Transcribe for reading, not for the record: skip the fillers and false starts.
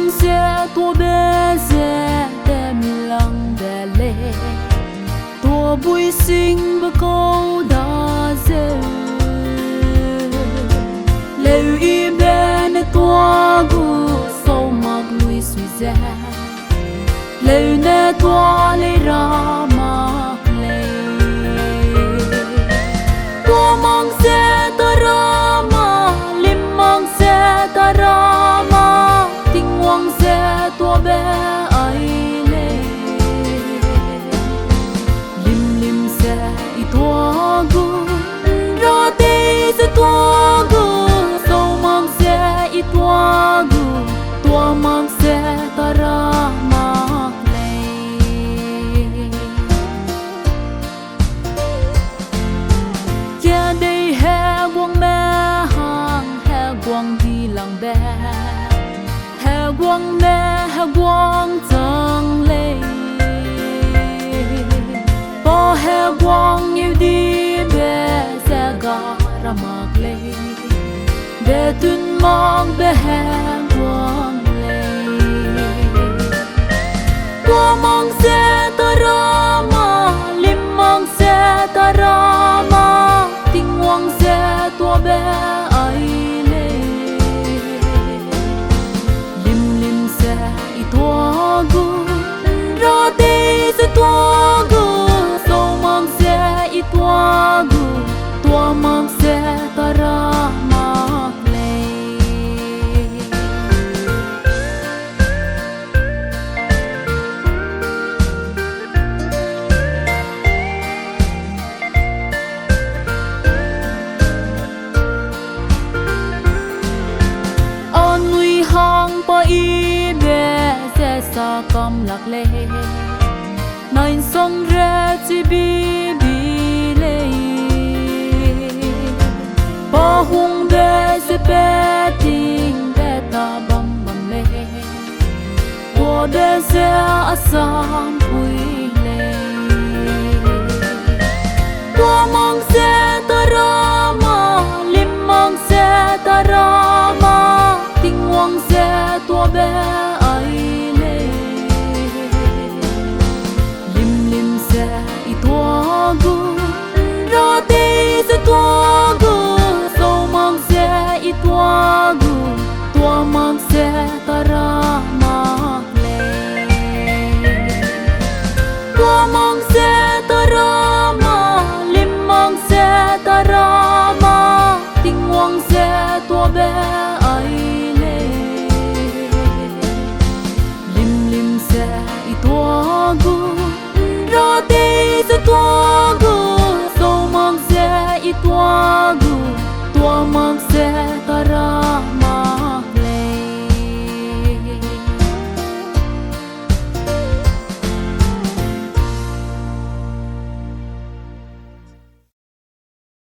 mong sẽ tua bé sẽ đem lăng bé lệ tua vui sinh bơ câu đã dễ lều y bé nè tua gu sâu mặc lui suy ra lều nè tua lấy ra mặc lệ tua mong sẽ ta ra mà lim mong sẽ ta ra mà tình hoàng sẽ tua bé ai lệ lim lim sẽ i tua gu ra tê sẽ tua gu sâu mong sẽ i tua gu tua mong sẽ ta ra mặc lệ cha đây hè quang mẹ hàng hè quang đi làng bé hè quang mẹ hè quang chẳng lệ bỏ hè quang yêu đi bé sẽ gà ra mặc lệ bé tuyên mong bé hè quang lệ tua mong sẽ ta ra mà lim mong sẽ ta ra mà tình hoàng sẽ tua bé ai lệ lim lim sẽ i tua gu ra tê sẽ tua gu sâu mong sẽ i tua mong sẽ ta ra mặc lệ an nguy hang pa y bé sẽ xa cầm lạc lệ nайн sông ra chỉ bi bi lệ pa hung bé sẽ bé tình bé ta bầm bầm lệ qua đê sẽ asam quy lệ tua mong sẽ ta ra mà lim mong sẽ ta ra mà tình hoàng sẽ tua bé